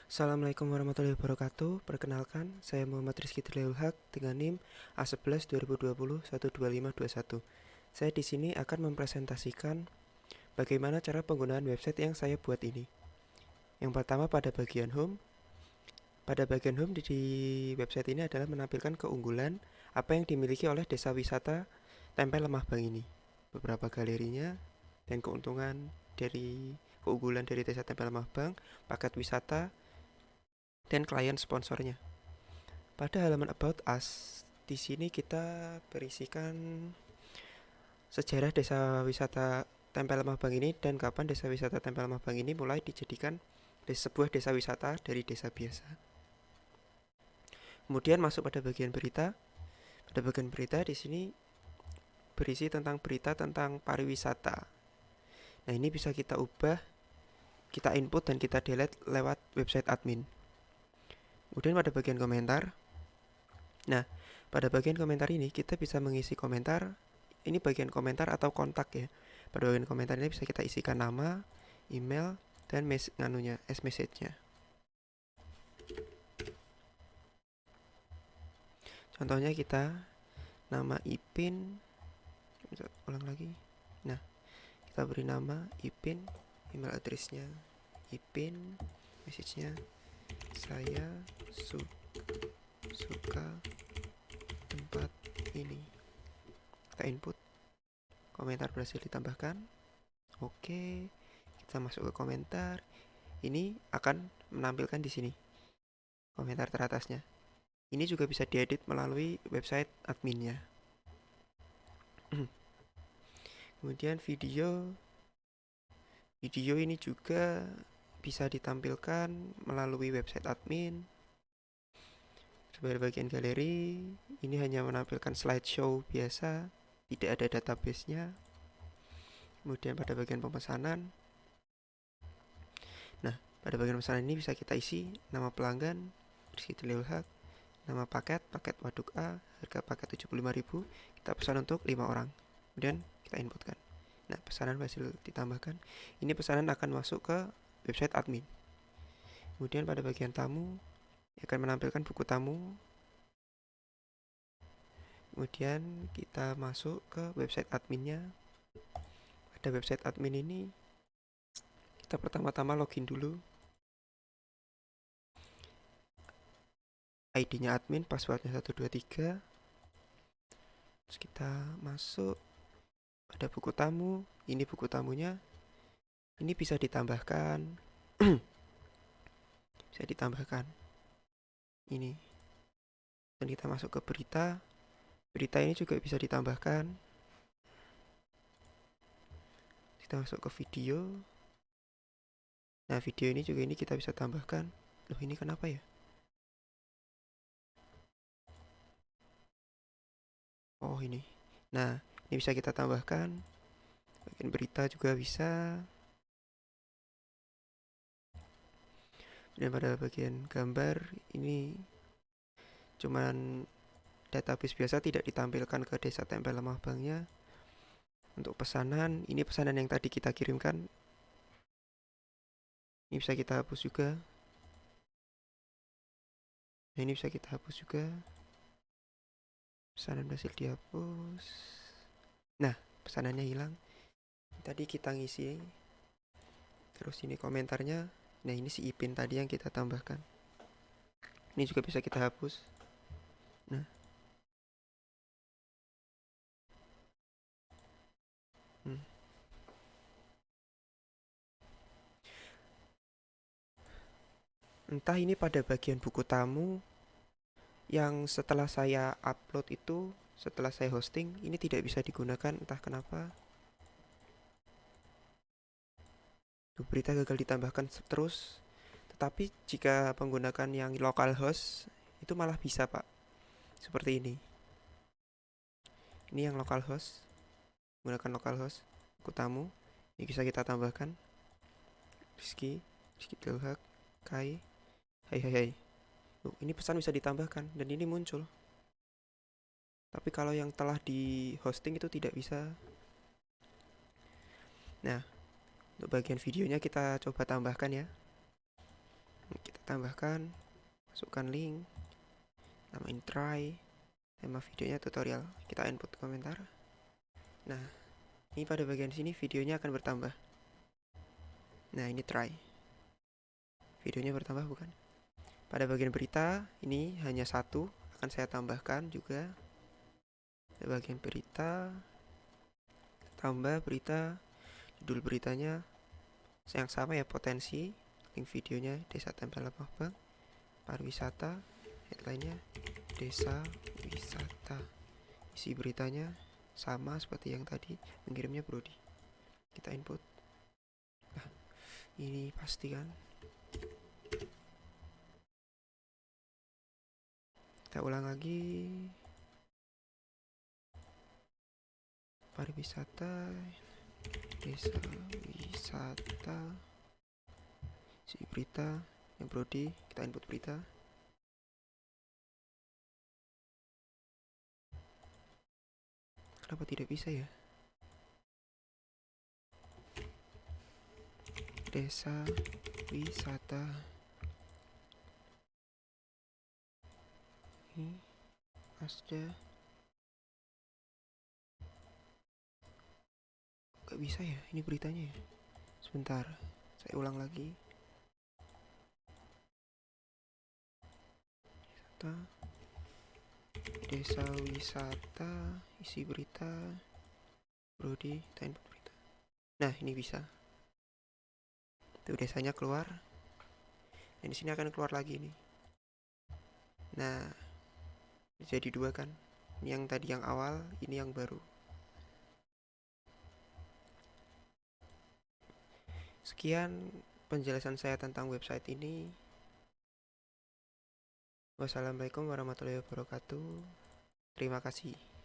Assalamualaikum warahmatullahi wabarakatuh. Perkenalkan, saya Muhammad Rizky Trilul Haq dengan NIM A11 2020 12521. Saya di sini akan mempresentasikan bagaimana cara penggunaan website yang saya buat ini. Yang pertama pada bagian home. Pada bagian home di website ini adalah menampilkan keunggulan apa yang dimiliki oleh desa wisata Tempel Lemah Bang ini. Beberapa galerinya dan keuntungan dari keunggulan dari desa Tempel Lemah Bang, paket wisata, dan klien sponsornya. Pada halaman About Us, di sini kita berisikan sejarah desa wisata Tempel Lemah Bang ini dan kapan desa wisata Tempel Lemah Bang ini mulai dijadikan sebuah desa wisata dari desa biasa. Kemudian masuk pada bagian berita. Pada bagian berita di sini berisi tentang berita tentang pariwisata. Nah, ini bisa kita ubah, kita input dan kita delete lewat website admin. Kemudian pada bagian komentar. Nah, pada bagian komentar ini kita bisa mengisi komentar. Ini bagian komentar atau kontak ya. Pada bagian komentar ini bisa kita isikan nama, email, dan message-nya. Contohnya kita nama Ipin, ulang lagi. Nah, kita beri nama Ipin, email address-nya Ipin, message-nya saya suka tempat ini. Kita input, komentar berhasil ditambahkan. Oke, kita masuk ke komentar. Ini akan menampilkan di sini komentar teratasnya. Ini juga bisa diedit melalui website adminnya. Kemudian video ini juga bisa ditampilkan melalui website admin. Sebagai bagian galeri, ini hanya menampilkan slideshow biasa, tidak ada database-nya. Kemudian pada bagian pemesanan, nah pada bagian pemesanan ini bisa kita isi nama pelanggan, Rizky Trilul Haq, nama paket waduk A, harga paket 75.000, kita pesan untuk 5 orang. Kemudian kita inputkan. Nah, pesanan berhasil ditambahkan. Ini pesanan akan masuk ke website admin. Kemudian pada bagian tamu akan menampilkan buku tamu. Kemudian kita masuk ke website adminnya. Pada website admin ini kita pertama-tama login dulu. ID-nya admin, passwordnya 123. Terus kita masuk pada buku tamu. Ini buku tamunya. Ini bisa ditambahkan. Bisa ditambahkan. Ini. Dan kita masuk ke berita. Berita ini juga bisa ditambahkan. Kita masuk ke video. Nah, video ini juga kita bisa tambahkan. Loh, ini kenapa ya? Oh, ini. Nah, ini bisa kita tambahkan. Bagian berita juga bisa. Dan pada bagian gambar ini cuman database biasa, tidak ditampilkan ke desa Tempel Lemah Bangnya. Untuk pesanan, ini pesanan yang tadi kita kirimkan. Ini bisa kita hapus juga. Nah, ini bisa kita hapus juga. Pesanan berhasil dihapus. Nah, pesanannya hilang. Tadi kita ngisi. Terus ini komentarnya. Nah, ini si Ipin tadi yang kita tambahkan. Ini juga bisa kita hapus. Nah. Entah ini pada bagian buku tamu yang setelah saya upload itu, setelah saya hosting, ini tidak bisa digunakan, entah kenapa. Berita gagal ditambahkan terus. Tetapi jika menggunakan yang localhost, itu malah bisa, Pak. Seperti ini. Ini yang localhost. Menggunakan localhost, buku tamu. Ini bisa kita tambahkan. Rizky Trilul Haq, Kai. Hai. Ini pesan bisa ditambahkan dan ini muncul. Tapi kalau yang telah di hosting itu tidak bisa. Nah, untuk bagian videonya kita coba tambahkan ya. Kita tambahkan, masukkan link, namain try, tema videonya tutorial, kita input komentar. Nah, ini pada bagian sini videonya akan bertambah. Nah, ini try, videonya bertambah bukan? Pada bagian berita, ini hanya satu, akan saya tambahkan juga. Pada bagian berita, tambah berita, judul beritanya yang sama ya, potensi, link videonya Desa Tempel Lembah, pariwisata, headline-nya Desa Wisata. Isi beritanya sama seperti yang tadi, mengirimnya Brody. Kita input. Nah, ini pasti kan. Kita ulang lagi. Pariwisata, Desa Wisata, isi berita yang Brody, kita input berita. Kenapa tidak bisa ya? Desa wisata. Ini Asda. Gak bisa ya, ini beritanya ya. Sebentar, saya ulang lagi. Desa wisata, isi berita, Brody, kita input berita. Nah, ini bisa. Tuh desanya keluar. Dan di sini akan keluar lagi nih. Nah, jadi dua kan. Ini yang tadi yang awal, ini yang baru. Sekian penjelasan saya tentang website ini. Wassalamualaikum warahmatullahi wabarakatuh. Terima kasih.